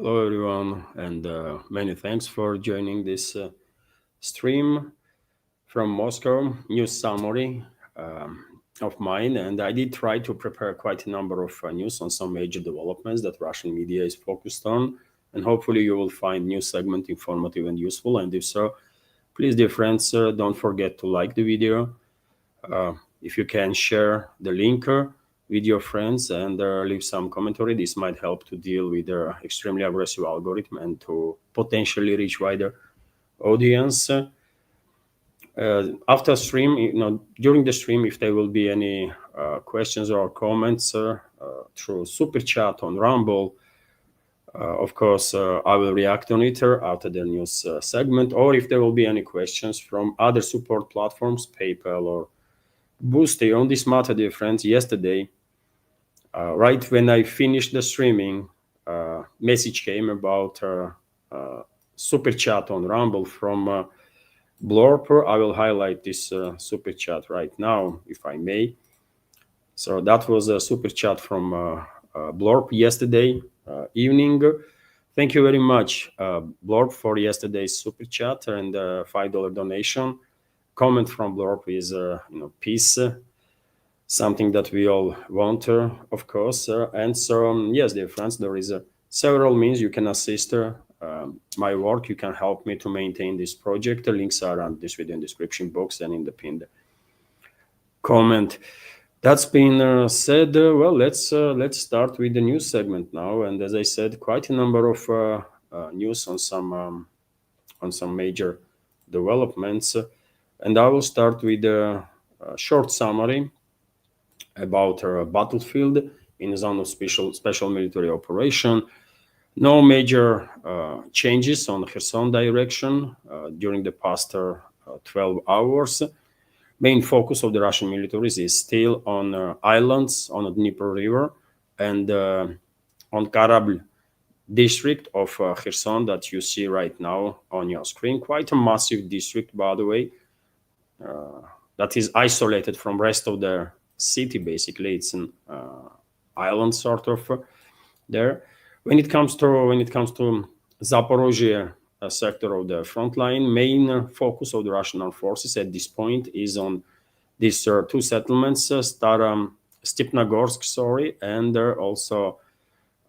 Hello, everyone, and many thanks for joining this stream from Moscow. News summary of mine, and I did try to prepare quite a number of news on some major developments that Russian media is focused on, and hopefully you will find news segment informative and useful. And if so, please, dear friends, don't forget to like the video. If you can share the link with your friends and leave some commentary, this might help to deal with the extremely aggressive algorithm and to potentially reach wider audience. After stream, during the stream, if there will be any questions or comments through super chat on Rumble, of course, I will react on it after the news segment, or if there will be any questions from other support platforms, PayPal or Boosty on this matter, dear friends. Yesterday, right when I finished the streaming, message came about super chat on Rumble from Blorp. I will highlight this super chat right now, if I may. So that was a super chat from Blorp yesterday evening. Thank you very much, Blorp, for yesterday's super chat and $5 donation. Comment from Blorp is, peace, something that we all want, of course. And so, yes, dear friends, there is several means you can assist my work. You can help me to maintain this project. The links are on this video in description box and in the pinned comment. That's been said. Well, let's start with the news segment now. And as I said, quite a number of news on some major developments. And I will start with a short summary about a battlefield in a zone of special military operation. No major changes on Kherson direction during the past 12 hours. Main focus of the Russian militaries is still on islands on the Dnieper River and on Karablь district of Kherson that you see right now on your screen. Quite a massive district, by the way, that is isolated from rest of the city. Basically, it's an island sort of there. When it comes to Zaporozhye sector of the front line, main focus of the Russian armed forces at this point is on these two settlements, Stepnogorsk, and also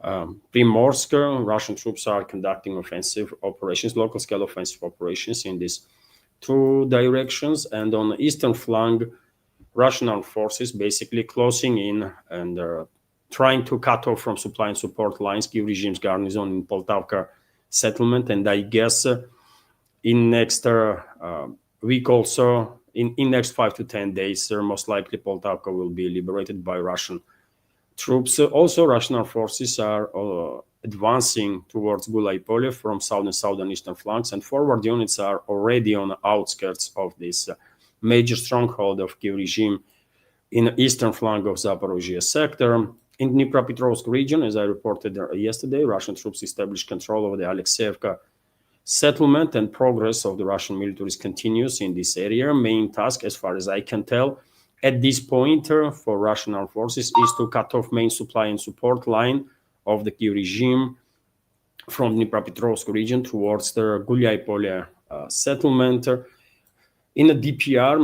Primorsk. Russian troops are conducting offensive operations, local scale offensive operations in these two directions. And on the eastern flank, Russian armed forces basically closing in and trying to cut off from supply and support lines Kiev regime's garrison in Poltavka settlement. And I guess in next week also, in next 5 to 10 days, most likely Poltavka will be liberated by Russian troops. Also, Russian armed forces are advancing towards Gulaipole from southern eastern flanks, and forward units are already on the outskirts of this major stronghold of Kiev regime in the eastern flank of Zaporozhye sector. In Dnipropetrovsk region, as I reported yesterday, Russian troops established control over the Alexeyevka settlement, and progress of the Russian militaries continues in this area. Main task, as far as I can tell, at this point for Russian armed forces is to cut off main supply and support line of the Kiev regime from Dnipropetrovsk region towards the Gulaipole settlement. In the DPR,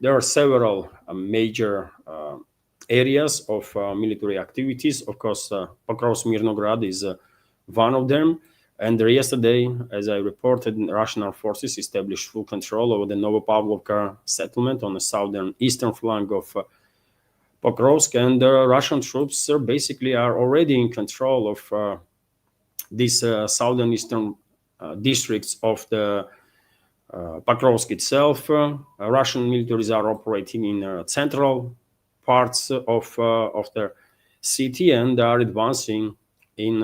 there are several major areas of military activities. Of course, Pokrovsk-Mirnograd is one of them. And yesterday, as I reported, Russian armed forces established full control over the Novopavlovka settlement on the southern eastern flank of Pokrovsk. And Russian troops basically are already in control of these southern eastern districts of the Pokrovsk itself. Russian militaries are operating in central parts of the city and are advancing in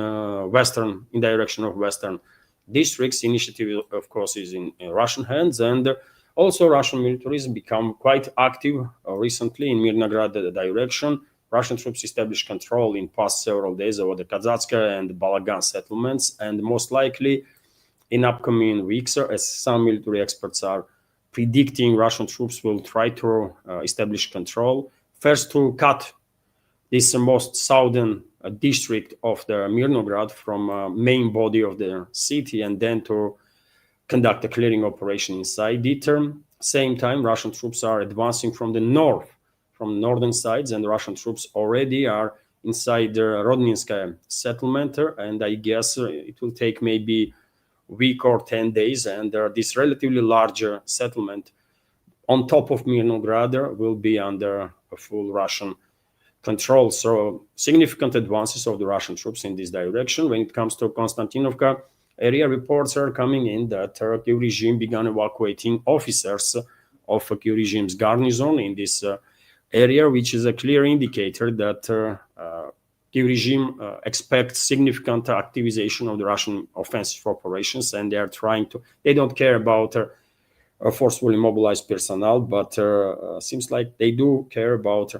direction of western districts. Initiative, of course, is in Russian hands, and also Russian militaries become quite active recently in Mirnograd direction. Russian troops established control in past several days over the Kazatska and Balagan settlements, and most likely in upcoming weeks, as some military experts are predicting, Russian troops will try to establish control. First, to cut this most southern district of the Mirnograd from main body of the city, and then to conduct a clearing operation inside it. Same time, Russian troops are advancing from the north, from northern sides, and Russian troops already are inside the Rodninskaya settlement, and I guess it will take maybe a week or 10 days, and this relatively larger settlement on top of Mirnograd will be under a full Russian control. So significant advances of the Russian troops in this direction. When it comes to Konstantinovka area, reports are coming in that Kyiv regime began evacuating officers of Kyiv regime's garrison in this area, which is a clear indicator that Kyiv regime expects significant activization of the Russian offensive operations, and they don't care about forcefully mobilized personnel, but seems like they do care about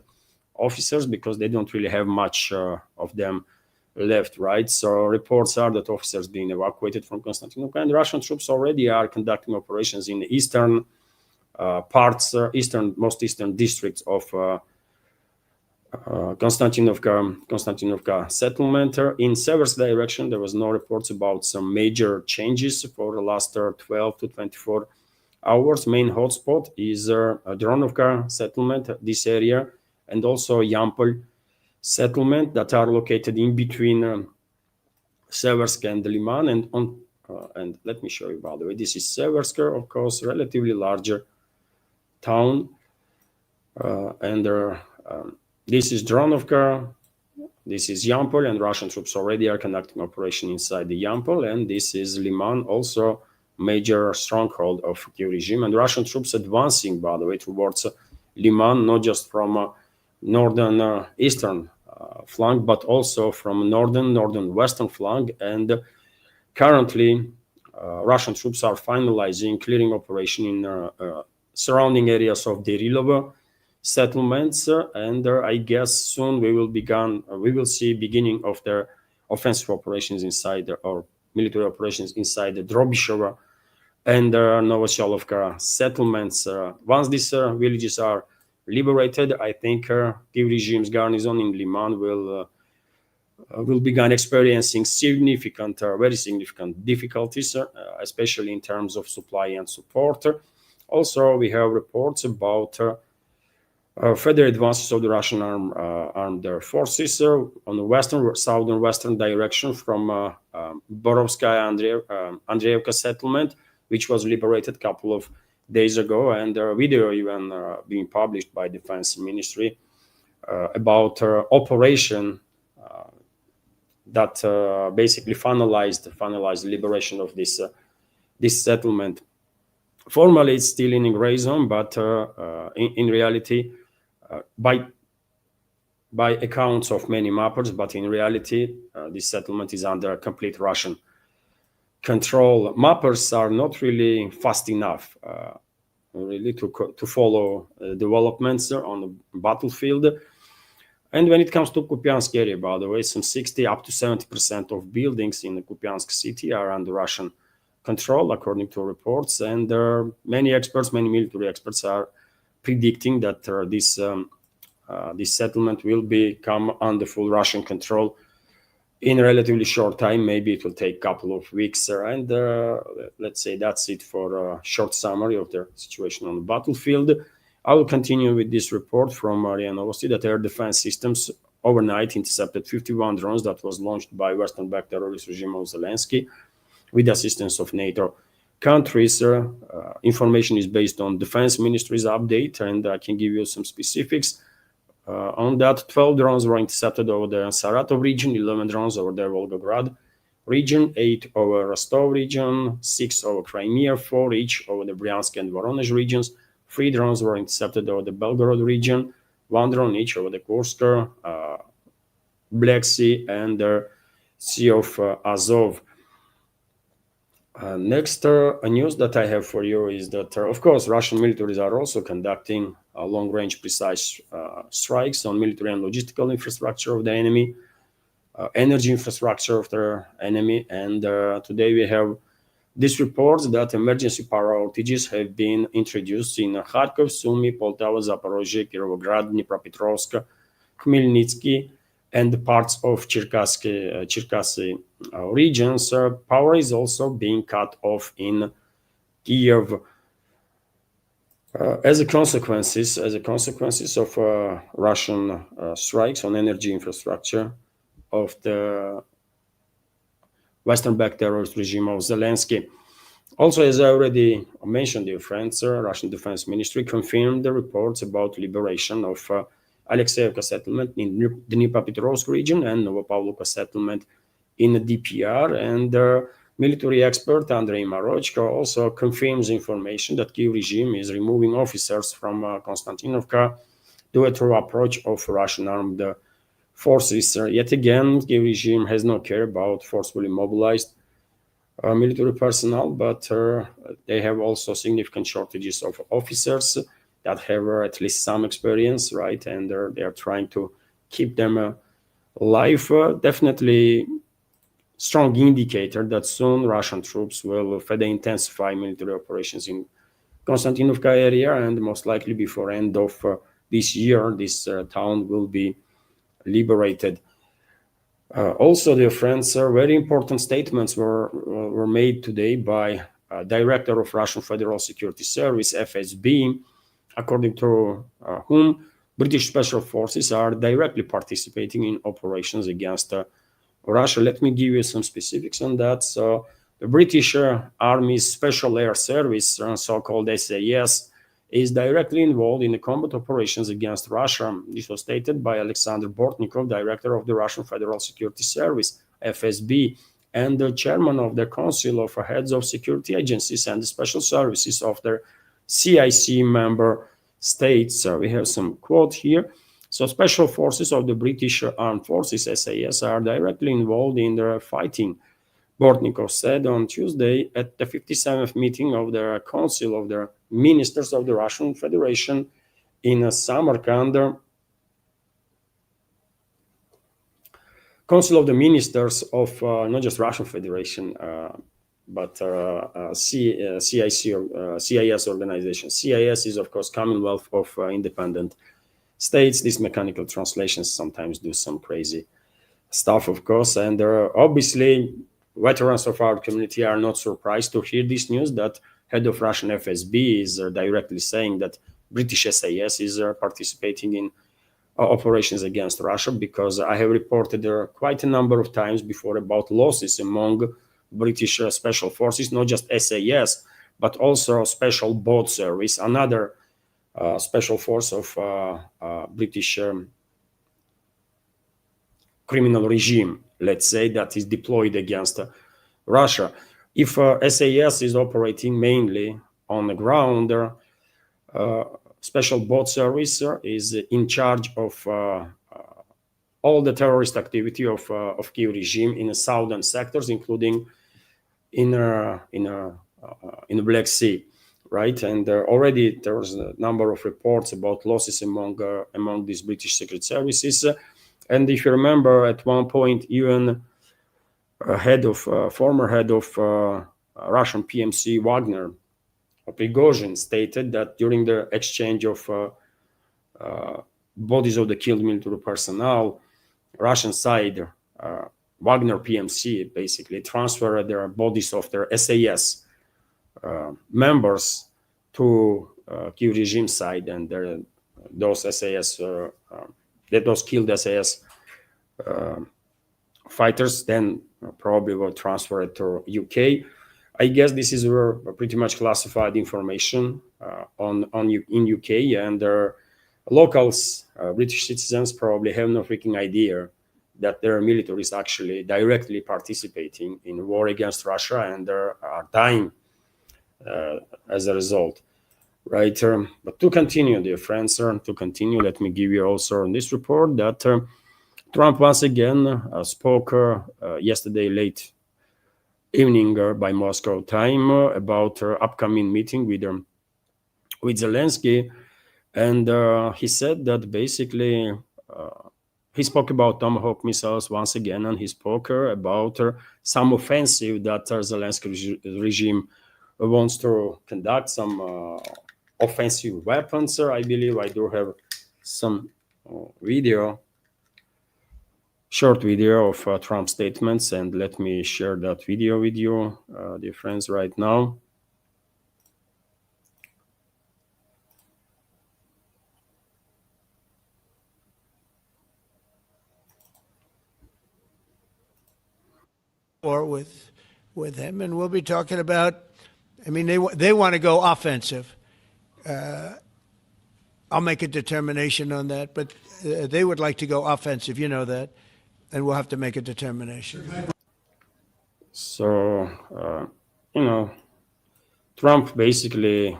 officers because they don't really have much of them left, right? So reports are that officers being evacuated from Konstantinovka, and Russian troops already are conducting operations in the eastern most eastern districts of Konstantinovka settlement. In Seversk direction, there was no reports about some major changes for the last 12 to 24 hours. Main hotspot is Dronovka settlement, this area, and also Yampol settlement that are located in between Seversk and Liman. And let me show you, by the way, this is Seversk, of course, relatively larger town, and this is Dronovka, this is Yampol, and Russian troops already are conducting operation inside the Yampol, and this is Liman, also major stronghold of Kyiv regime, and Russian troops advancing, by the way, towards Liman, not just from northern eastern flank, but also from northern western flank. And currently Russian troops are finalizing clearing operation in surrounding areas of Derilovo settlements, and I guess soon we will see beginning of their offensive operations inside or military operations inside the Drobishova and Novoselovka settlements. Once these villages are liberated, I think Kyiv regime's garrison in Liman will begin experiencing very significant difficulties, especially in terms of supply and support. Also, we have reports about further advances of the Russian armed forces on the southern western direction from Borovskaya Andreevka settlement, which was liberated a couple of days ago, and a video even being published by Defense Ministry about operation that basically finalized the liberation of this settlement. Formally, it's still in gray zone, but in reality, by accounts of many mappers, but in reality, this settlement is under complete Russian control. Mappers are not really fast enough really to follow developments on the battlefield. And when it comes to Kupiansk area, by the way, some 60 up to 70% of buildings in the Kupiansk city are under Russian control, according to reports. And many military experts are predicting that this settlement will become under full Russian control in a relatively short time. Maybe it will take a couple of weeks. And let's say that's it for a short summary of the situation on the battlefield. I will continue with this report from RIA Novosti that air defense systems overnight intercepted 51 drones that was launched by Western-backed terrorist regime of Zelensky with the assistance of NATO countries. Information is based on Defense Ministry's update, and I can give you some specifics. On that, 12 drones were intercepted over the Saratov region, 11 drones over the Volgograd region, 8 over Rostov region, 6 over Crimea, 4 each over the Bryansk and Voronezh regions. 3 drones were intercepted over the Belgorod region, 1 drone each over the Kursk, Black Sea, and the Sea of Azov. Next news that I have for you is that, of course, Russian militaries are also conducting long-range precise strikes on military and logistical infrastructure of the enemy, energy infrastructure of the enemy. And today we have this report that emergency power outages have been introduced in Kharkov, Sumy, Poltava, Zaporozhye, Kirovograd, Dnipropetrovsk, Khmelnytsky, and the parts of Cherkasy regions. Power is also being cut off in Kiev as a consequences of Russian strikes on energy infrastructure of the Western-backed terrorist regime of Zelensky. Also, as I already mentioned, dear friends, Russian Defense Ministry confirmed the reports about liberation of Alexeyevka settlement in the Dnipropetrovsk region and Novopavlovka settlement in the DPR. And military expert Andrei Marochko also confirms information that Kyiv regime is removing officers from Konstantinovka to a thorough approach of Russian armed forces. Yet again, Kyiv regime has no care about forcefully mobilized military personnel, but they have also significant shortages of officers that have at least some experience, right? And they are trying to keep them alive. Definitely strong indicator that soon Russian troops will further intensify military operations in Konstantinovka area, and most likely before end of this year, this town will be liberated. Also, dear friends, very important statements were made today by Director of Russian Federal Security Service, FSB, according to whom British special forces are directly participating in operations against Russia. Let me give you some specifics on that. So, the British Army's Special Air Service, so-called SAS, is directly involved in the combat operations against Russia. This was stated by Alexander Bortnikov, director of the Russian Federal Security Service, FSB, and the chairman of the Council of Heads of Security Agencies and the Special Services of the CIC member states. We have some quote here. So, special forces of the British Armed Forces, SAS, are directly involved in the fighting, Bortnikov said on Tuesday at the 57th meeting of the Council of the Ministers of the Russian Federation in Samarkand. Council of the Ministers of not just Russian Federation, but CIS organization. CIS is, of course, Commonwealth of Independent States. These mechanical translations sometimes do some crazy stuff, of course, and obviously veterans of our community are not surprised to hear this news that head of Russian FSB is directly saying that British SAS is participating in operations against Russia, because I have reported there quite a number of times before about losses among British special forces, not just SAS, but also Special Boat Service, another special force of British criminal regime, let's say, that is deployed against Russia. If SAS is operating mainly on the ground, Special Boat Service is in charge of all the terrorist activity of Kyiv regime in the southern sectors, including in the Black Sea, right? And already there was a number of reports about losses among these British secret services. And if you remember, at one point, even former head of Russian PMC Wagner, Prigozhin, stated that during the exchange of bodies of the killed military personnel, Russian side, Wagner PMC, basically transferred their bodies of their SAS members to Kyiv regime side, and those killed SAS fighters then probably were transferred to UK. I guess this is pretty much classified information in UK, and locals, British citizens, probably have no freaking idea that their military is actually directly participating in war against Russia, and are dying as a result, right? But to continue, dear friends, let me give you also on this report that Trump once again spoke yesterday late evening by Moscow time about upcoming meeting with Zelensky, and he said that basically he spoke about Tomahawk missiles once again, and he spoke about some offensive that Zelensky regime wants to conduct, some offensive weapons. I believe I do have some video short video of Trump's statements, and let me share that video with you, dear friends, right now. Or with him, and we'll be talking about. I mean, they want to go offensive. I'll make a determination on that, but they would like to go offensive. You know that, and we'll have to make a determination. So, Trump basically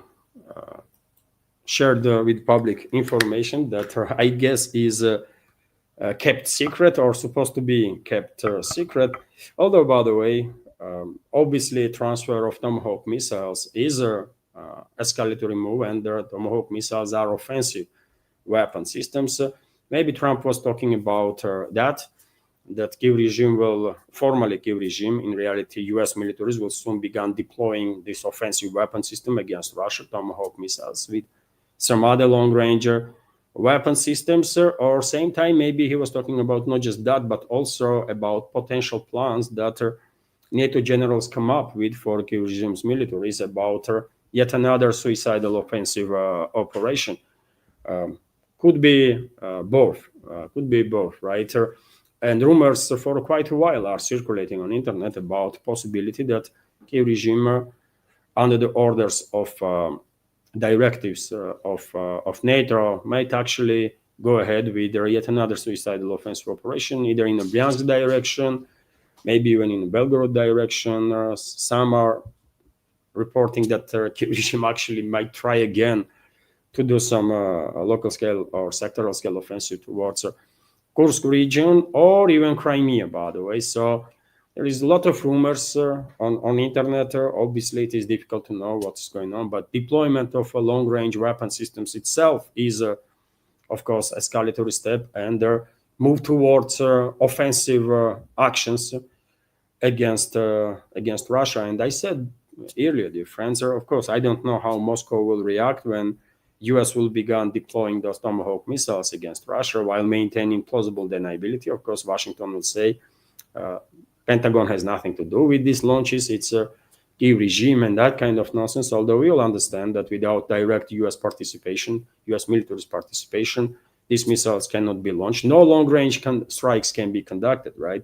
shared with public information that I guess is kept secret or supposed to be kept secret. Although, by the way, obviously, transfer of Tomahawk missiles is a escalatory move, and the Tomahawk missiles are offensive weapon systems. Maybe Trump was talking about that Kiev regime will formally Kiev regime. In reality, U.S. militaries will soon begin deploying this offensive weapon system against Russia, Tomahawk missiles, with some other long-range weapon systems. Or same time, maybe he was talking about not just that, but also about potential plans that NATO generals come up with for Kiev regime's militaries about yet another suicidal offensive operation. Could be both. Could be both, right? And rumors for quite a while are circulating on internet about possibility that Kiev regime, under the orders of directives of NATO, might actually go ahead with yet another suicidal offensive operation, either in the Bryansk direction, maybe even in the Belgorod direction. Some are reporting that Kiev regime actually might try again to do some local scale or sectoral scale offensive towards Kursk region or even Crimea, by the way. So there is a lot of rumors on internet. Obviously, it is difficult to know what's going on, but deployment of long-range weapon systems itself is, of course, escalatory step and move towards offensive actions against Russia. And I said earlier, dear friends, of course, I don't know how Moscow will react when U.S. will begin deploying those Tomahawk missiles against Russia while maintaining plausible deniability. Of course, Washington will say Pentagon has nothing to do with these launches. It's a Kiev regime and that kind of nonsense. Although we all understand that without direct U.S. participation, U.S. military participation, these missiles cannot be launched. No long-range strikes can be conducted, right?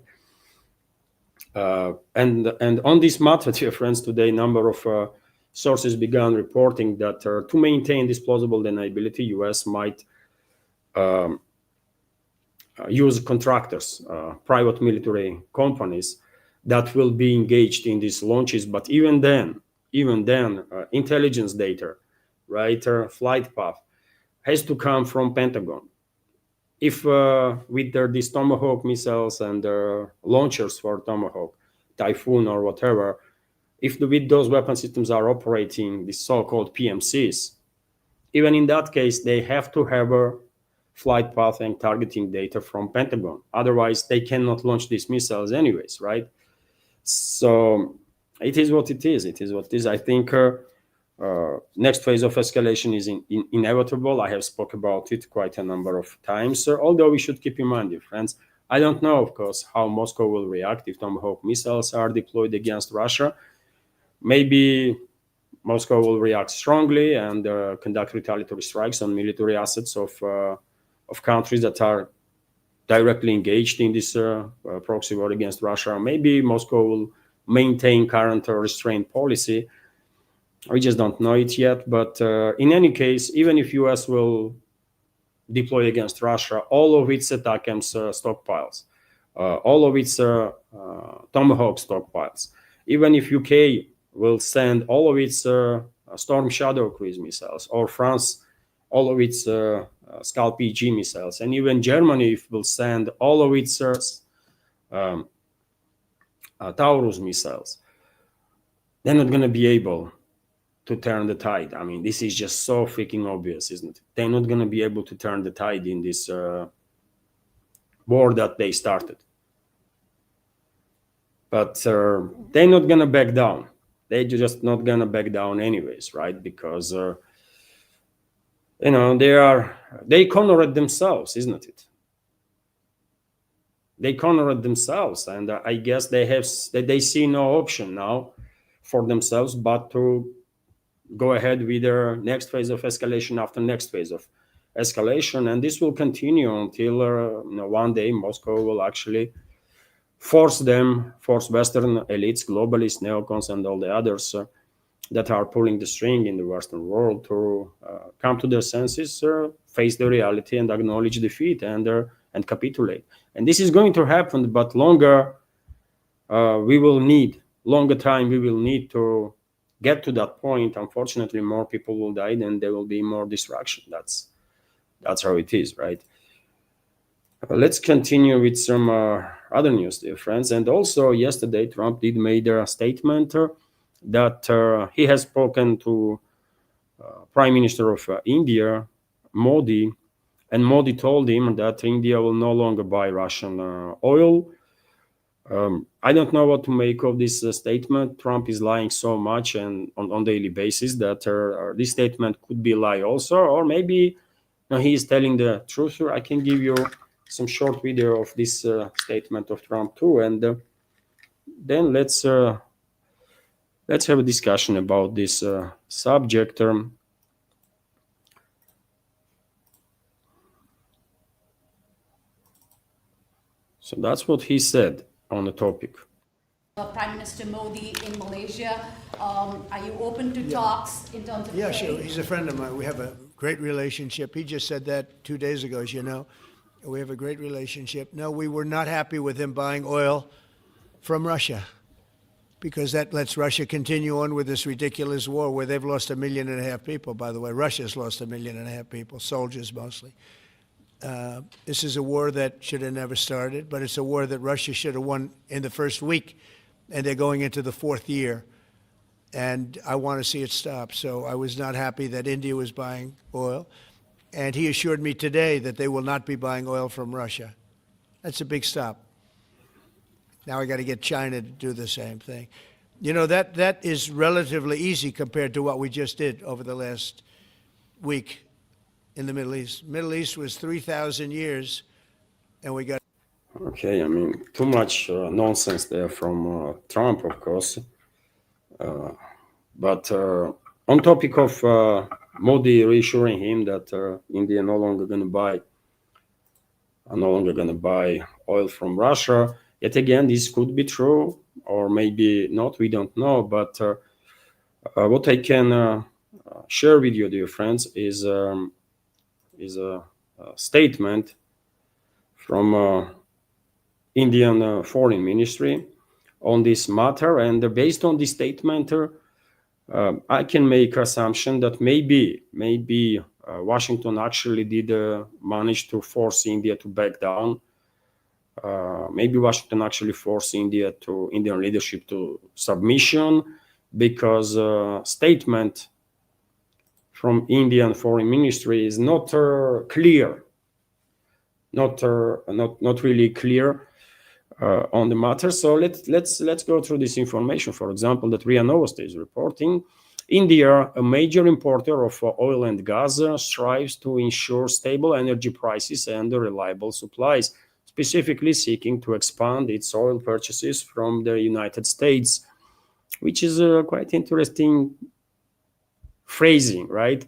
And on this matter, dear friends, today number of sources began reporting that to maintain this plausible deniability, U.S. might use contractors, private military companies that will be engaged in these launches. But even then, intelligence data, right, flight path has to come from Pentagon. If with these Tomahawk missiles and launchers for Tomahawk, Typhoon or whatever, if with those weapon systems are operating the so-called PMCs, even in that case, they have to have a flight path and targeting data from Pentagon. Otherwise, they cannot launch these missiles anyways, right? So it is what it is. It is what it is. I think next phase of escalation is inevitable. I have spoke about it quite a number of times. Although we should keep in mind, dear friends, I don't know, of course, how Moscow will react if Tomahawk missiles are deployed against Russia. Maybe Moscow will react strongly and conduct retaliatory strikes on military assets of countries that are directly engaged in this proxy war against Russia. Maybe Moscow will maintain current restraint policy. We just don't know it yet. But in any case, even if US will deploy against Russia all of its ATACMS stockpiles, all of its Tomahawk stockpiles, even if UK will send all of its Storm Shadow cruise missiles, or France all of its Scalp PG missiles, and even Germany will send all of its Taurus missiles, they're not going to be able to turn the tide. I mean, this is just so freaking obvious, isn't it? They're not going to be able to turn the tide in this war that they started. But they're not going to back down. They're just not going to back down anyways, right? Because they cornered themselves, isn't it? they cornered themselves, and I guess they see no option now for themselves but to go ahead with their next phase of escalation after next phase of escalation, and this will continue until one day Moscow will actually force Western elites, globalists, neocons, and all the others that are pulling the string in the Western world to come to their senses, face the reality, and acknowledge defeat and capitulate. And this is going to happen, but longer time we will need to get to that point. Unfortunately, more people will die, and there will be more destruction. That's how it is, right? Let's continue with some other news, dear friends. And also, yesterday, Trump did made a statement that he has spoken to Prime Minister of India, Modi, and Modi told him that India will no longer buy Russian oil. I don't know what to make of this statement. Trump is lying so much and on daily basis that this statement could be a lie also, or maybe he is telling the truth. I can give you some short video of this statement of Trump too, and then let's have a discussion about this subject. So that's what he said on the topic. Prime Minister Modi in Malaysia. Are you open to talks in terms of trade? Sure. He's a friend of mine. We have a great relationship. He just said that 2 days ago, as you know. We have a great relationship. No, we were not happy with him buying oil from Russia because that lets Russia continue on with this ridiculous war where they've lost 1.5 million people, by the way. Russia's lost 1.5 million people, soldiers mostly. This is a war that should have never started, but it's a war that Russia should have won in the first week, and they're going into the 4th year. And I want to see it stop. So I was not happy that India was buying oil. And he assured me today that they will not be buying oil from Russia. That's a big stop. Now I got to get China to do the same thing. You know, that is relatively easy compared to what we just did over the last week in the Middle East. Middle East was 3,000 years, and we got... Okay, I mean, too much nonsense there from Trump, of course. But on topic of Modi reassuring him that India no longer going to buy oil from Russia. Yet again, this could be true or maybe not. We don't know. But what I can share with you, dear friends, is a statement from Indian Foreign Ministry on this matter, and based on this statement, I can make assumption that maybe Washington actually did manage to force India to back down. Maybe Washington actually forced Indian leadership to submission, because statement from Indian Foreign Ministry is not clear, not really clear on the matter. So let's go through this information. For example, that RIA Novosti is reporting, India, a major importer of oil and gas, strives to ensure stable energy prices and reliable supplies, specifically seeking to expand its oil purchases from the United States, which is a quite interesting phrasing, right?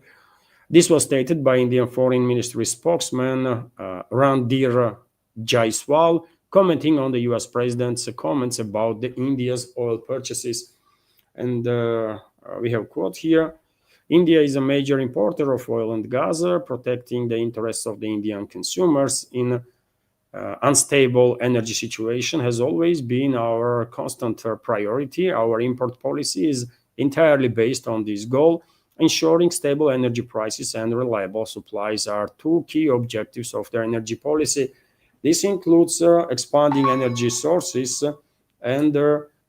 This was stated by Indian Foreign Ministry spokesman Randhir Jaiswal, commenting on the U.S. president's comments about the India's oil purchases. And we have a quote here. India is a major importer of oil and gas, protecting the interests of the Indian consumers in unstable energy situation has always been our constant priority. Our import policy is entirely based on this goal. Ensuring stable energy prices and reliable supplies are two key objectives of the energy policy. This includes expanding energy sources and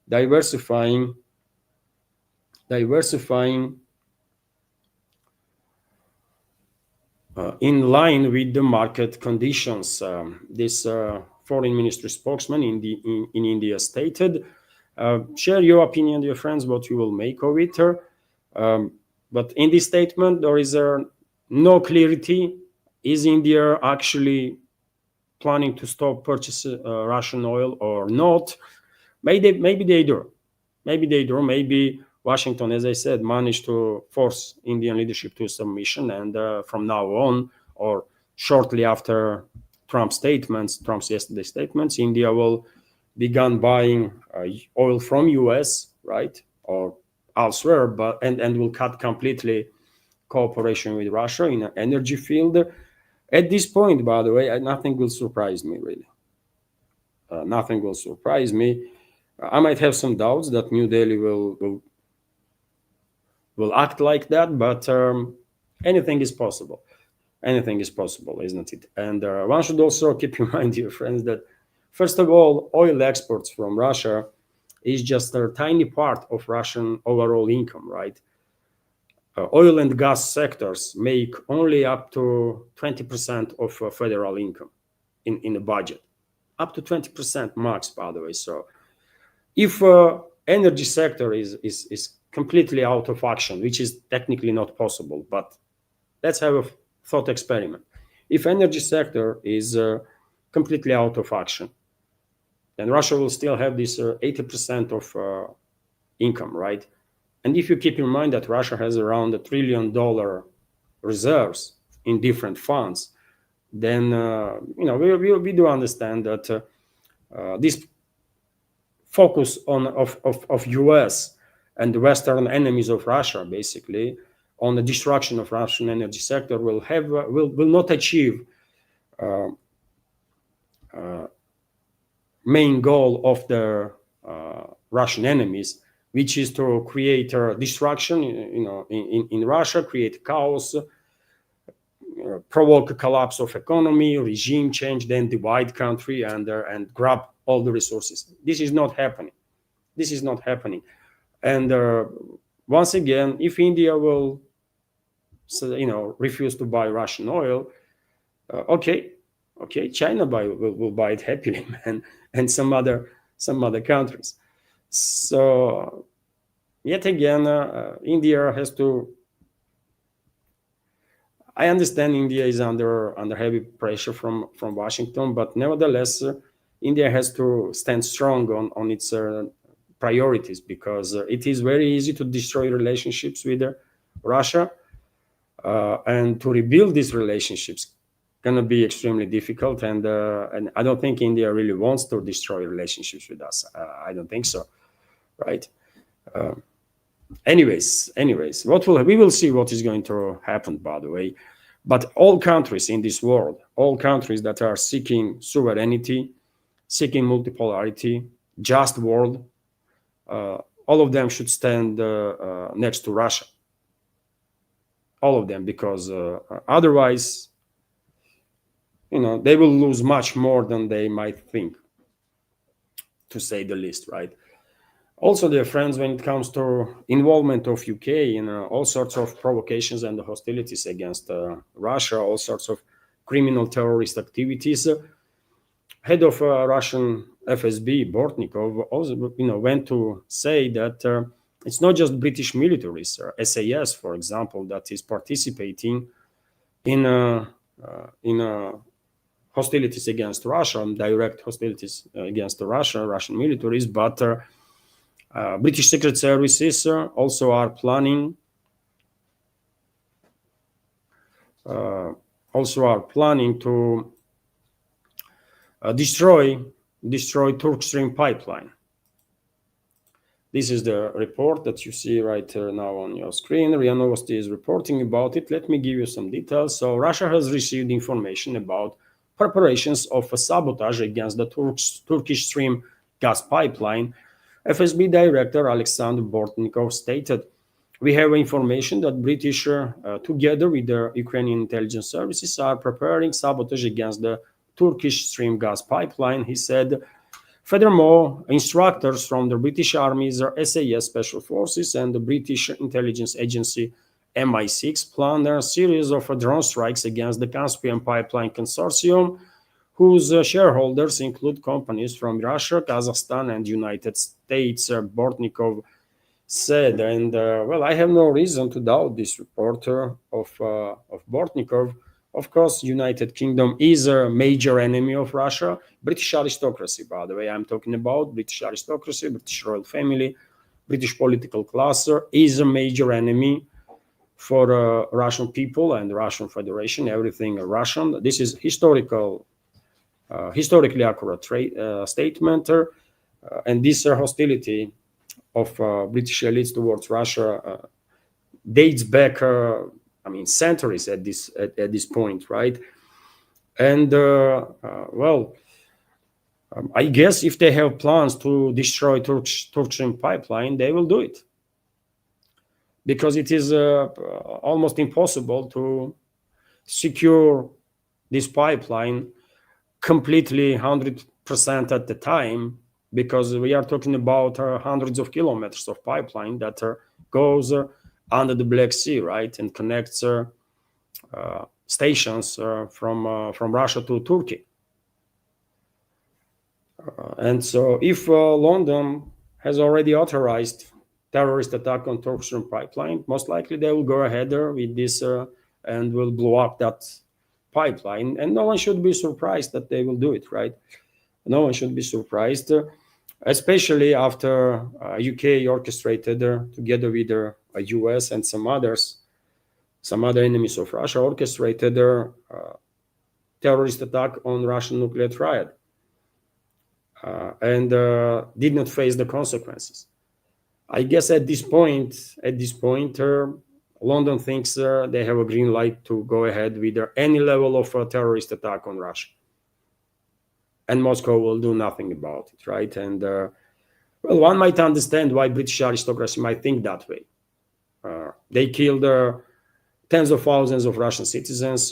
diversifying in line with the market conditions. This foreign ministry spokesman in India stated, share your opinion, dear friends, what you will make of it. But in this statement, there is no clarity. Is India actually planning to stop purchase Russian oil or not. Maybe they do. Maybe Washington, as I said, managed to force Indian leadership to submission, and from now on, or shortly after Trump's yesterday statements, India will begin buying oil from US, right, or elsewhere, but and will cut completely cooperation with Russia in the energy field. At this point, by the way, nothing will surprise me, really. Nothing will surprise me. I might have some doubts that New Delhi will act like that, but anything is possible. Anything is possible, isn't it? And one should also keep in mind, dear friends, that first of all, oil exports from Russia is just a tiny part of Russian overall income, right? Oil and gas sectors make only up to 20% of federal income in the budget. Up to 20% max, by the way. So if energy sector is completely out of action, which is technically not possible, but let's have a thought experiment. If energy sector is completely out of action, then Russia will still have this 80% of income, right? And if you keep in mind that Russia has around $1 trillion reserves in different funds, then we do understand that this focus of US and the Western enemies of Russia, basically, on the destruction of Russian energy sector will not achieve main goal of the Russian enemies, which is to create destruction, in Russia, create chaos, provoke a collapse of economy, regime change, then divide country and grab all the resources. This is not happening. And once again, if India will, refuse to buy Russian oil, okay, China will buy it happily, and some other countries. So yet again, India has to. I understand India is under heavy pressure from Washington, but nevertheless, India has to stand strong on its priorities, because it is very easy to destroy relationships with Russia, and to rebuild these relationships going to be extremely difficult, and I don't think India really wants to destroy relationships with us. I don't think so, right? Anyways, we will see what is going to happen, by the way. But all countries in this world, all countries that are seeking sovereignty, seeking multipolarity, just world, all of them should stand next to Russia. All of them, because otherwise, they will lose much more than they might think, to say the least, right? Also, dear friends, when it comes to involvement of UK in all sorts of provocations and hostilities against Russia, all sorts of criminal terrorist activities, head of Russian FSB, Bortnikov, also went to say that it's not just British militaries, SAS, for example, that is participating in hostilities against Russia, direct hostilities against Russian militaries, but British secret services also are planning to destroy Turk Stream pipeline. This is the report that you see right now on your screen. RIA Novosti is reporting about it. Let me give you some details. So Russia has received information about preparations of a sabotage against the Turkish Stream gas pipeline. FSB Director Alexander Bortnikov stated, "We have information that British, together with the Ukrainian intelligence services, are preparing sabotage against the Turkish Stream gas pipeline," he said. Furthermore, instructors from the British Army's SAS Special Forces and the British intelligence agency MI6 planned a series of drone strikes against the Caspian Pipeline Consortium, whose shareholders include companies from Russia, Kazakhstan, and United States, Bortnikov said. And I have no reason to doubt this report of Bortnikov. Of course, United Kingdom is a major enemy of Russia. British aristocracy, by the way, I'm talking about British aristocracy, British royal family, British political class is a major enemy for Russian people and Russian Federation, everything Russian. This is historically accurate statement, and this hostility of British elites towards Russia dates back, centuries at this point, right? And I guess if they have plans to destroy Turk Stream pipeline, they will do it, because it is almost impossible to secure this pipeline completely 100% at the time, because we are talking about hundreds of kilometers of pipeline that goes under the Black Sea, right, and connects stations from Russia to Turkey. And so if London has already authorized terrorist attack on Turk Stream pipeline, most likely they will go ahead with this and will blow up that pipeline. And no one should be surprised that they will do it, right? No one should be surprised, especially after UK orchestrated together with the US and some other enemies of Russia orchestrated terrorist attack on Russian nuclear triad, and did not face the consequences. I guess at this point, London thinks they have a green light to go ahead with any level of terrorist attack on Russia, and Moscow will do nothing about it, right? And one might understand why British aristocracy might think that way. They killed tens of thousands of Russian citizens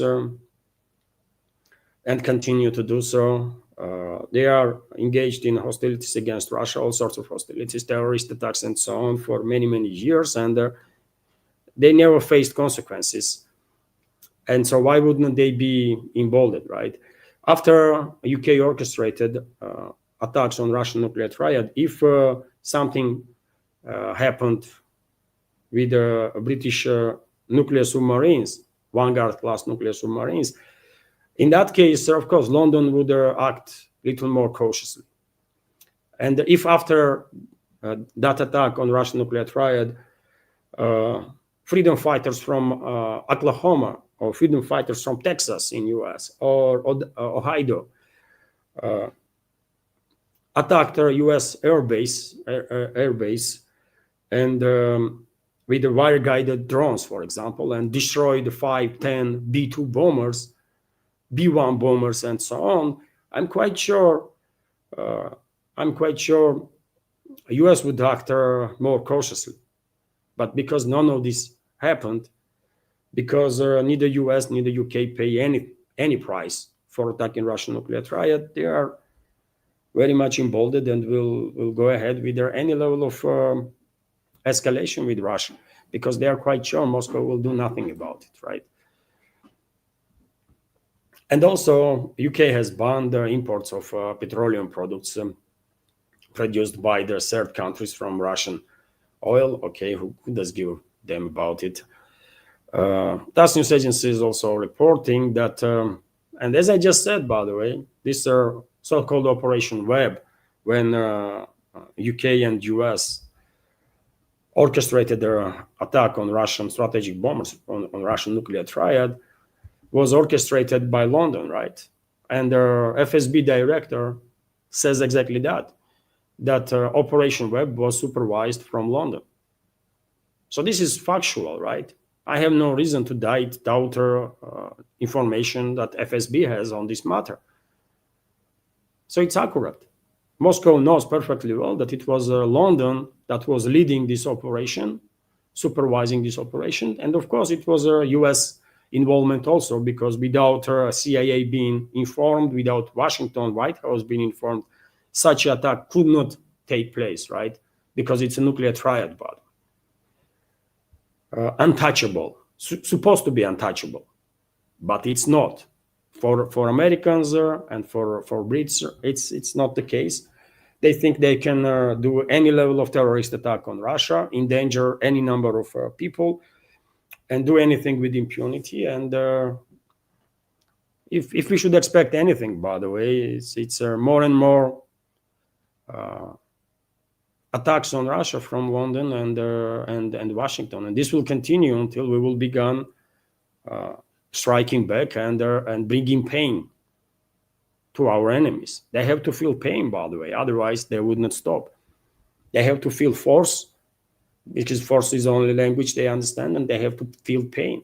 and continue to do so. They are engaged in hostilities against Russia, all sorts of hostilities, terrorist attacks, and so on for many, many years, and they never faced consequences. And so why wouldn't they be emboldened, right? After UK orchestrated attacks on Russian nuclear triad, if something happened with British nuclear submarines, Vanguard-class nuclear submarines, in that case, of course, London would act a little more cautiously. And if after that attack on Russian nuclear triad, freedom fighters from Oklahoma or freedom fighters from Texas in US or Ohio attacked a US airbase and with the wire-guided drones, for example, and destroyed 5, 10 B-2 bombers, B-1 bombers, and so on, I'm quite sure US would act more cautiously. But because none of this happened, because neither US neither UK pay any price for attacking Russian nuclear triad, they are very much emboldened and will go ahead with any level of escalation with Russia, because they are quite sure Moscow will do nothing about it, right? And also, UK has banned imports of petroleum products produced by the third countries from Russian oil. Okay, who does give them about it? TASS news agency is also reporting that, and as I just said, by the way, this so-called Operation Web, when UK and US orchestrated their attack on Russian strategic bombers on Russian nuclear triad, was orchestrated by London, right? And the FSB director says exactly that Operation Web was supervised from London. So this is factual, right? I have no reason to doubt information that FSB has on this matter. So it's accurate. Moscow knows perfectly well that it was London that was leading this operation, supervising this operation. And of course, it was US involvement also, because without CIA being informed, without Washington White House being informed, such an attack could not take place, right? Because it's a nuclear triad, but untouchable, supposed to be untouchable, but it's not. For Americans and for Brits, it's not the case. They think they can do any level of terrorist attack on Russia, endanger any number of people, and do anything with impunity. And if we should expect anything, by the way, it's more and more attacks on Russia from London and Washington, and this will continue until we will begin striking back and bringing pain to our enemies. They have to feel pain, by the way, otherwise they would not stop. They have to feel force, because force is the only language they understand, and they have to feel pain,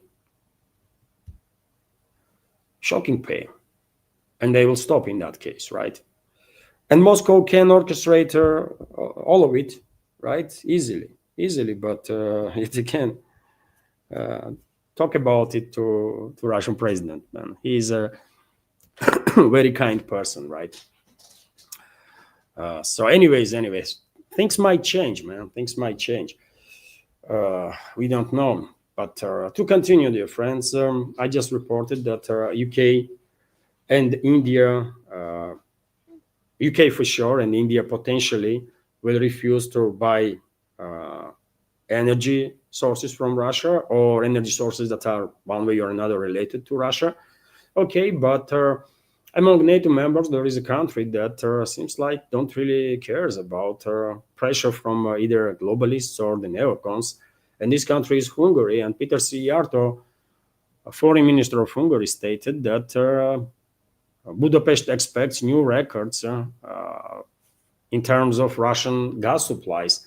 shocking pain, and they will stop in that case, right? And Moscow can orchestrate all of it, right? Easily, but it can talk about it to Russian president, man. He's a very kind person, right? So anyways, things might change, man. Things might change. We don't know. But to continue, dear friends, I just reported that UK and India, UK for sure, and India potentially will refuse to buy energy sources from Russia, or energy sources that are one way or another related to Russia. Okay, but among NATO members, there is a country that seems like don't really cares about pressure from either globalists or the neocons. And this country is Hungary. And Peter Szijjártó, a foreign minister of Hungary, stated that Budapest expects new records in terms of Russian gas supplies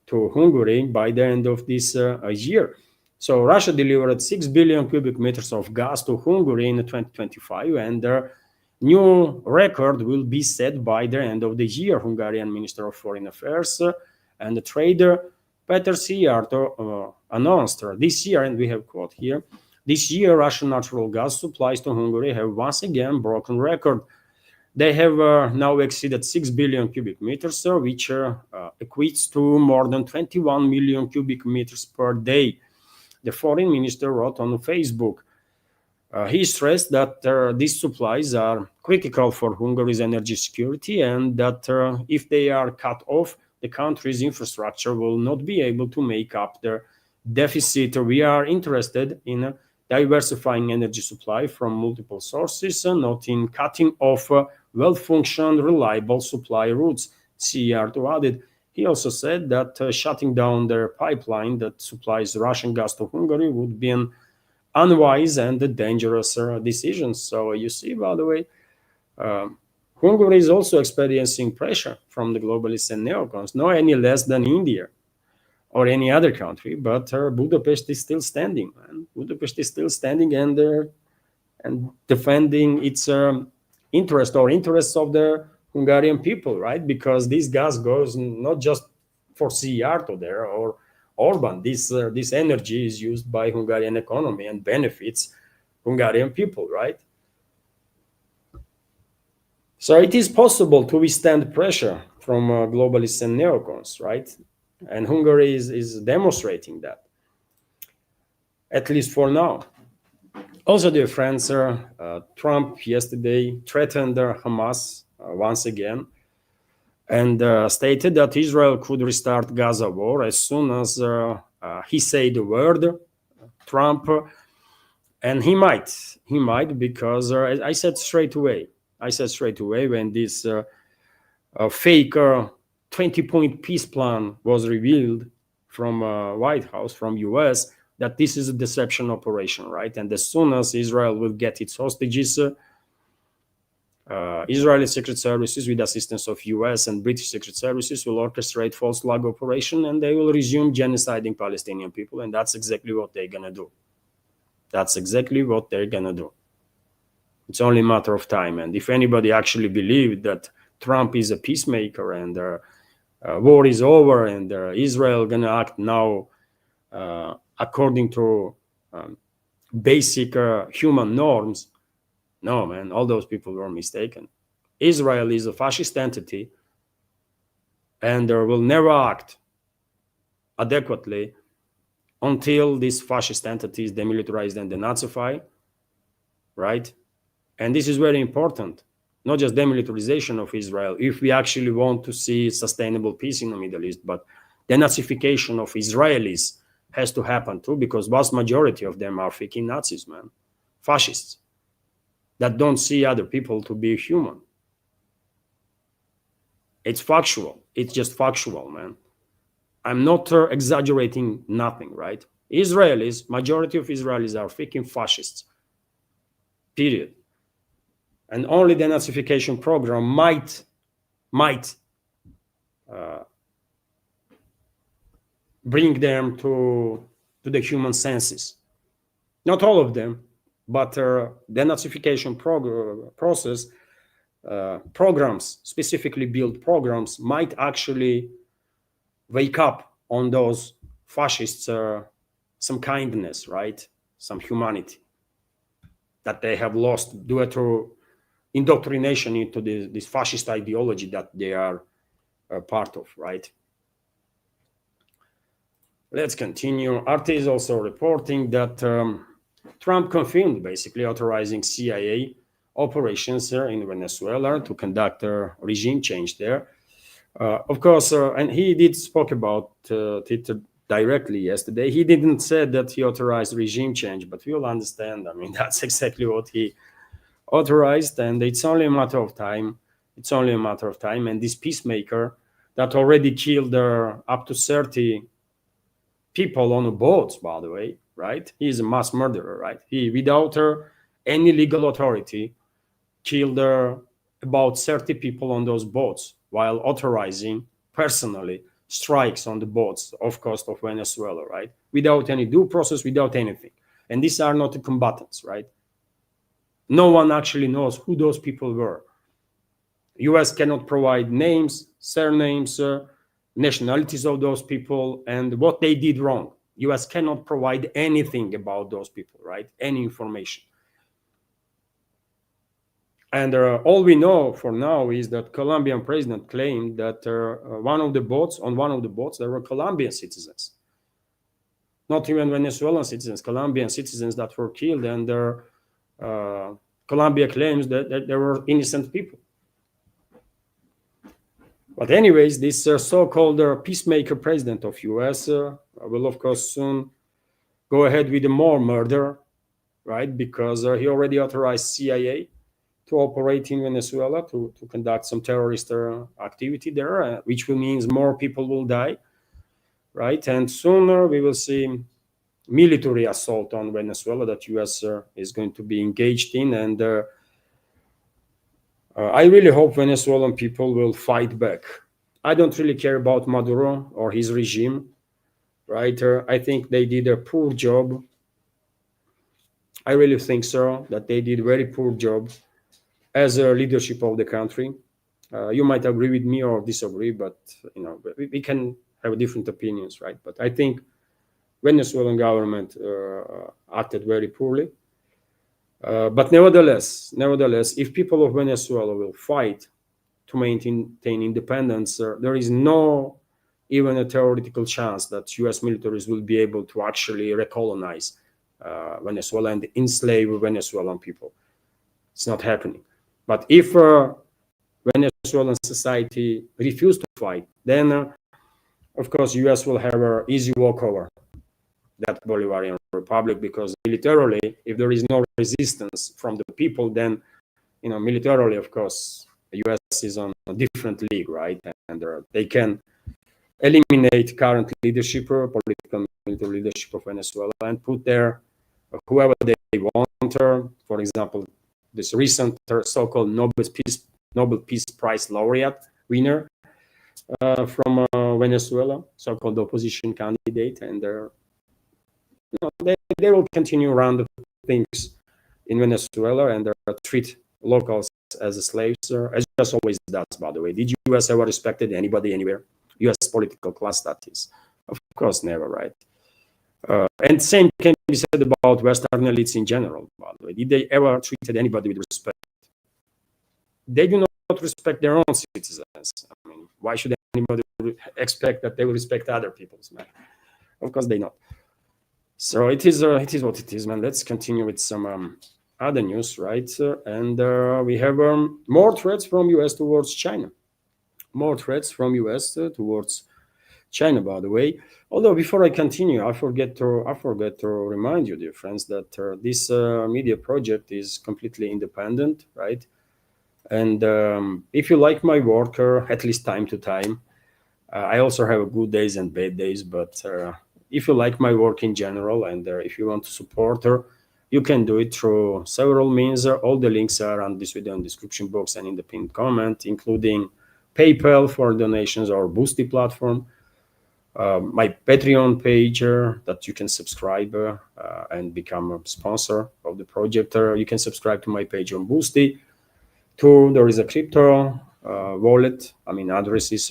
to Hungary by the end of this year. So Russia delivered 6 billion cubic meters of gas to Hungary in 2025, and their new record will be set by the end of the year. Hungarian Minister of Foreign Affairs and the Trader Peter Szijjártó announced this year, and we have quote here, this year Russian natural gas supplies to Hungary have once again broken record. They have now exceeded 6 billion cubic meters, which equates to more than 21 million cubic meters per day. The foreign minister wrote on Facebook. He stressed that these supplies are critical for Hungary's energy security, and that if they are cut off, the country's infrastructure will not be able to make up their deficit. We are interested in diversifying energy supply from multiple sources, not in cutting off well-functioned, reliable supply routes, Szijjártó added. He also said that shutting down their pipeline that supplies Russian gas to Hungary would be an unwise and dangerous decision. So you see, by the way, Hungary is also experiencing pressure from the globalists and neocons, no any less than India or any other country, but Budapest is still standing. Man. Budapest is still standing and defending its interests of the Hungarian people, right? Because this gas goes not just for Szijjártó there or Orban. This energy is used by Hungarian economy and benefits Hungarian people, right? So it is possible to withstand pressure from globalists and neocons, right? And Hungary is demonstrating that, at least for now. Also, dear friends, Trump yesterday threatened Hamas once again, and stated that Israel could restart Gaza war as soon as he said the word, Trump, and he might because I said straight away when this fake 20-point peace plan was revealed from White House, from US, that this is a deception operation, right? And as soon as Israel will get its hostages, Israeli secret services, with assistance of US and British secret services, will orchestrate false flag operation, and they will resume genociding Palestinian people. And that's exactly what they're gonna do. It's only a matter of time. And if anybody actually believed that Trump is a peacemaker and war is over and Israel gonna act now according to basic human norms, no, man, all those people were mistaken. Israel is a fascist entity and will never act adequately until this fascist entity is demilitarized and denazified, right? And this is very important, not just demilitarization of Israel, if we actually want to see sustainable peace in the Middle East, but denazification of Israelis has to happen too, because vast majority of them are freaking Nazis, man, fascists. that don't see other people to be human. It's factual. It's just factual, man. I'm not exaggerating nothing, right? Israelis, majority of Israelis are freaking fascists, period. And only the Nazification program might bring them to the human senses. Not all of them, but the Nazification process, programs, specifically built programs, might actually wake up on those fascists some kindness, right? Some humanity that they have lost due to indoctrination into this fascist ideology that they are part of, right? Let's continue. RT is also reporting that Trump confirmed basically authorizing CIA operations in Venezuela to conduct a regime change there. Of course, and he did spoke about it directly yesterday. He didn't say that he authorized regime change, but we all understand. I mean, that's exactly what he authorized, and it's only a matter of time. It's only a matter of time. And this peacemaker that already killed up to 30 people on the boats, by the way, right? He is a mass murderer, right? He, without any legal authority, killed about 30 people on those boats while authorizing personally strikes on the boats off coast of Venezuela, right? Without any due process, without anything. And these are not the combatants, right? No one actually knows who those people were. US cannot provide names, surnames, nationalities of those people, and what they did wrong. US cannot provide anything about those people, right? Any information. And all we know for now is that Colombian president claimed that on one of the boats, there were Colombian citizens. Not even Venezuelan citizens, Colombian citizens that were killed. And Colombia claims that there were innocent people. But anyways, this so-called peacemaker president of US will, of course, soon go ahead with more murder, right? Because he already authorized CIA to operate in Venezuela, to conduct some terrorist activity there, which will mean more people will die, right? And sooner we will see military assault on Venezuela that US is going to be engaged in. And I really hope Venezuelan people will fight back. I don't really care about Maduro or his regime, right? I think they did a poor job. I really think so, that they did a very poor job as a leadership of the country. You might agree with me or disagree, but you know, we can have different opinions, right? But I think Venezuelan government acted very poorly. But nevertheless, if people of Venezuela will fight to maintain independence, there is no even a theoretical chance that US militaries will be able to actually recolonize Venezuela and enslave Venezuelan people. It's not happening. But if Venezuelan society refuses to fight, then of course US will have an easy walkover that Bolivarian republic, because militarily, if there is no resistance from the people, then militarily, of course, the US is on a different league, right? And they can eliminate current leadership, political military leadership of Venezuela, and put there whoever they want. For example, this recent so-called Nobel Peace Prize laureate winner from Venezuela, so-called opposition candidate, and they will continue around the things in Venezuela and treat locals as slaves, as US always does, by the way. Did US ever respected anybody anywhere? US political class, that is. Of course, never, right? And same can be said about Western elites in general, by the way. Did they ever treated anybody with respect? They do not respect their own citizens. I mean, why should anybody expect that they will respect other people's, man? Of course they not. So it is what it is, man. Let's continue with some other news, right? And we have more threats from US towards China. More threats from US towards China, by the way. Although before I continue, I forget to remind you, dear friends, that this media project is completely independent, right? And if you like my work, at least time to time, I also have good days and bad days. But if you like my work in general, and if you want to support her, you can do it through several means. All the links are on this video in the description box and in the pinned comment, including PayPal for donations or Boosty platform, my Patreon page that you can subscribe and become a sponsor of the project. You can subscribe to my page on Boosty. Two, there is a crypto wallet, addresses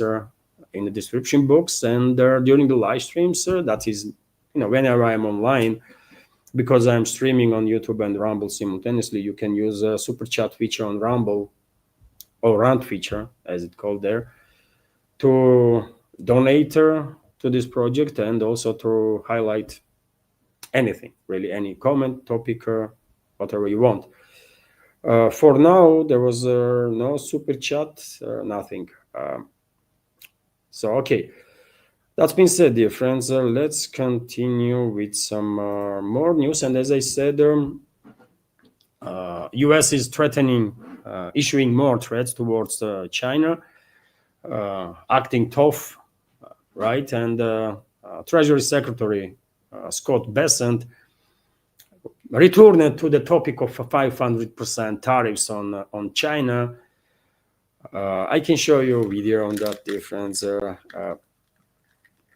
in the description box. And during the live streams, that is, whenever I'm online, because I'm streaming on YouTube and Rumble simultaneously, you can use a super chat feature on Rumble, or rant feature, as it's called there, to donate to this project, and also to highlight anything, really, any comment, topic, whatever you want. For now, there was no super chat, nothing. So, okay. That's been said, dear friends, let's continue with some more news. And as I said, US is threatening, issuing more threats towards China, acting tough, right? And Treasury Secretary Scott Bessent returned to the topic of 500% tariffs on China. I can show you a video on that, dear friends.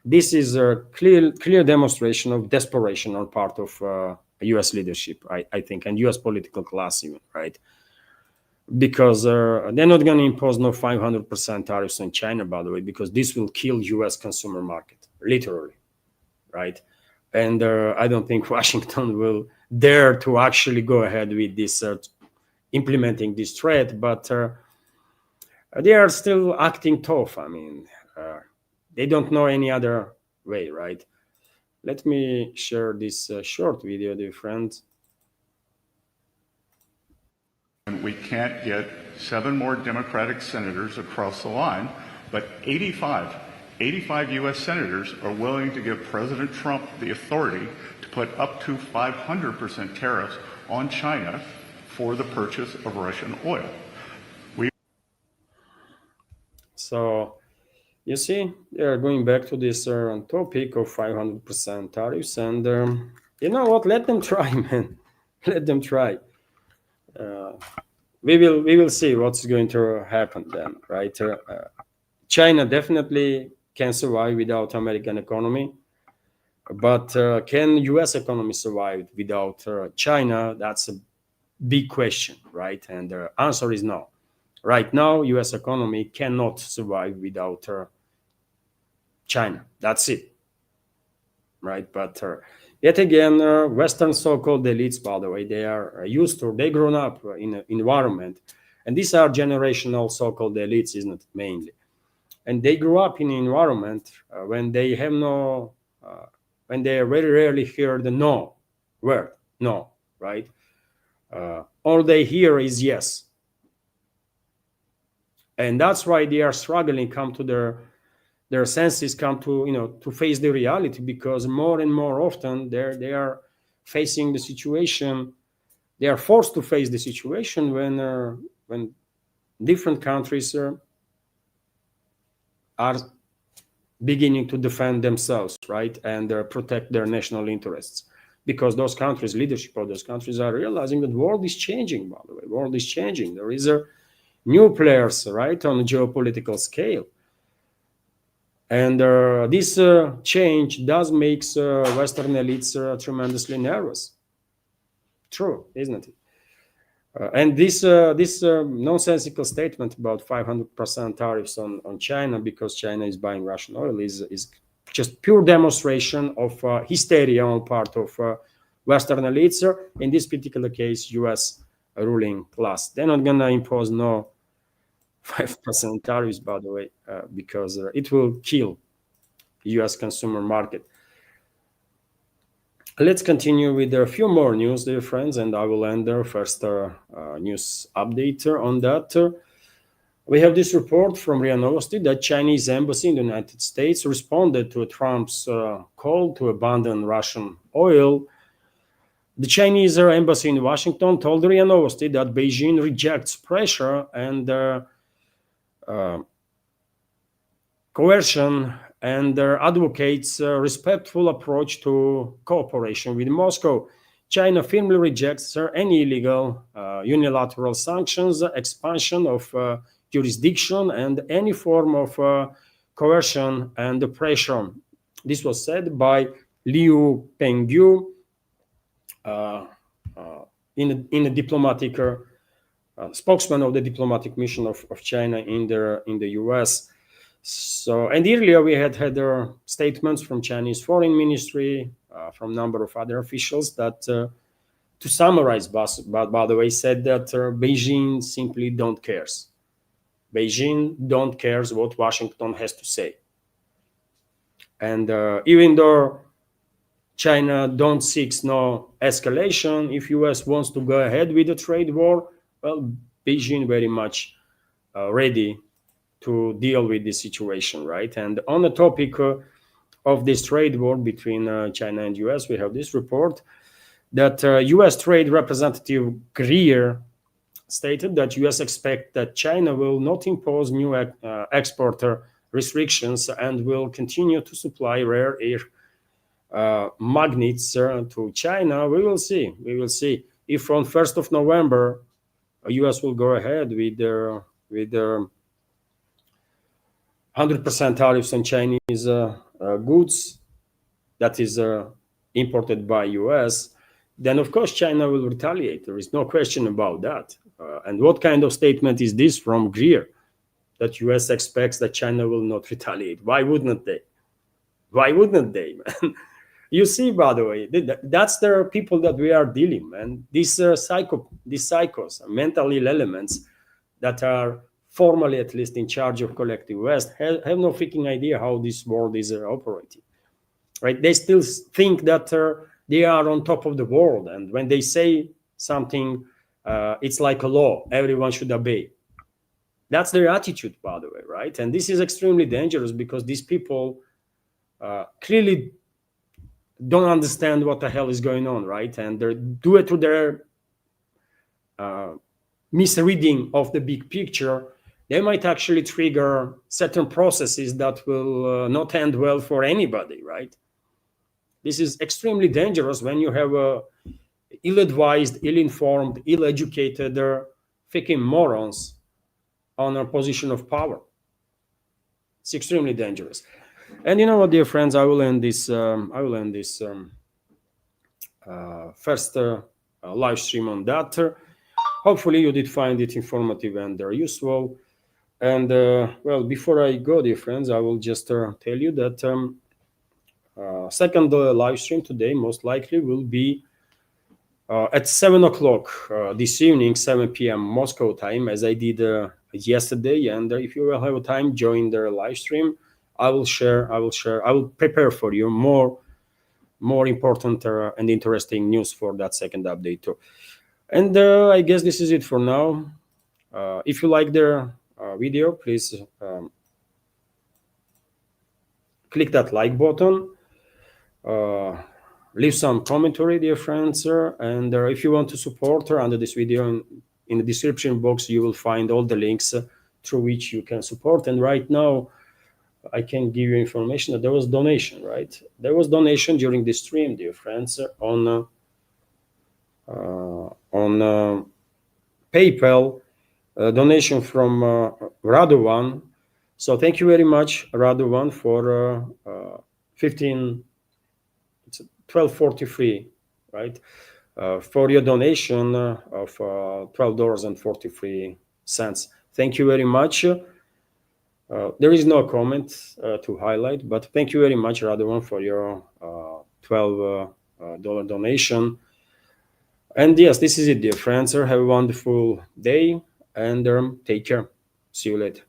This is a clear demonstration of desperation on part of U.S. leadership, I think, and U.S. political class even, right? Because they're not going to impose no 500% tariffs on China, by the way, because this will kill U.S. consumer market, literally, right? And I don't think Washington will dare to actually go ahead with this, implementing this threat, but they are still acting tough. They don't know any other way, right? Let me share this short video, dear friends. And we can't get 7 more Democratic senators across the line, but 85 U.S. senators are willing to give President Trump the authority to put up to 500% tariffs on China for the purchase of Russian oil. So, you see, they are going back to this topic of 500% tariffs, and you know what? Let them try, man. Let them try. We will see what's going to happen then, right? China definitely can survive without American economy, but can U.S. economy survive without China? That's a big question, right? And the answer is no. Right now, U.S. economy cannot survive without China. That's it, right? But yet again, Western so-called elites, by the way, they are they grown up in an environment, and these are generational so-called elites, isn't it, mainly? And they grew up in an environment when they have when they very rarely hear the no word, no, right? All they hear is yes. And that's why they are struggling, come to their senses, come to to face the reality, because more and more often they are facing the situation. They are forced to face the situation when different countries are beginning to defend themselves, right, and protect their national interests, because those countries, leadership of those countries, are realizing that the world is changing. By the way, the world is changing. There is new players, right, on a geopolitical scale. And this change does make Western elites tremendously nervous. True, isn't it? And this nonsensical statement about 500% tariffs on China because China is buying Russian oil is just pure demonstration of hysteria on part of Western elites. In this particular case, U.S. ruling class. They're not going to impose no 5% tariffs, by the way, because it will kill U.S. consumer market. Let's continue with a few more news, dear friends, and I will end the first news update on that. We have this report from RIA Novosti that Chinese embassy in the United States responded to Trump's call to abandon Russian oil. The Chinese embassy in Washington told RIA Novosti that Beijing rejects pressure and coercion and advocates a respectful approach to cooperation with Moscow. China firmly rejects any illegal unilateral sanctions, expansion of jurisdiction, and any form of coercion and pressure. This was said by Liu Pengyu in a diplomatic spokesman of the diplomatic mission of China in the U.S. So, and earlier we had statements from Chinese Foreign Ministry, from a number of other officials that, to summarize, by the way, said that Beijing simply don't cares. Beijing don't cares what Washington has to say. And even though China don't seeks no escalation, if US wants to go ahead with the trade war, well, Beijing very much ready to deal with this situation, right? And on the topic of this trade war between China and US, we have this report that US Trade Representative Greer stated that US expect that China will not impose new exporter restrictions and will continue to supply rare earth magnets to China. We will see. We will see if on 1st of November, US will go ahead with their 100% tariffs on Chinese goods that is imported by US, then of course China will retaliate. There is no question about that. And what kind of statement is this from Greer, that US expects that China will not retaliate? Why wouldn't they? Why wouldn't they, man? You see, by the way, that's the people that we are dealing, man. These psychos, mental ill elements that are formally at least in charge of collective West have no freaking idea how this world is operating, right? They still think that they are on top of the world, and when they say something, it's like a law, everyone should obey. That's their attitude, by the way, right? And this is extremely dangerous because these people clearly don't understand what the hell is going on, right? And they do it to their misreading of the big picture. They might actually trigger certain processes that will not end well for anybody, right? This is extremely dangerous when you have ill-advised, ill-informed, ill-educated, freaking morons on a position of power. It's extremely dangerous. And you know what, dear friends, I will end this first live stream on that. Hopefully you did find it informative and useful. And well, before I go, dear friends, I will just tell you that second live stream today most likely will be at 7 o'clock this evening, 7 p.m. Moscow time, as I did yesterday. And if you will have a time, join the live stream. I will prepare for you more important and interesting news for that second update too. And I guess this is it for now. If you like the video, please click that like button. Leave some commentary, dear friends, and if you want to support her under this video, in the description box you will find all the links through which you can support. And right now I can give you information that there was donation, right? There was donation during this stream, dear friends, on PayPal, donation from Radovan. So thank you very much, Radovan, for 12.43, right? For your donation of $12.43. Thank you very much. There is no comment to highlight, but thank you very much, Radovan, for your $12 donation. And yes, this is it, dear friends. Have a wonderful day and take care. See you later.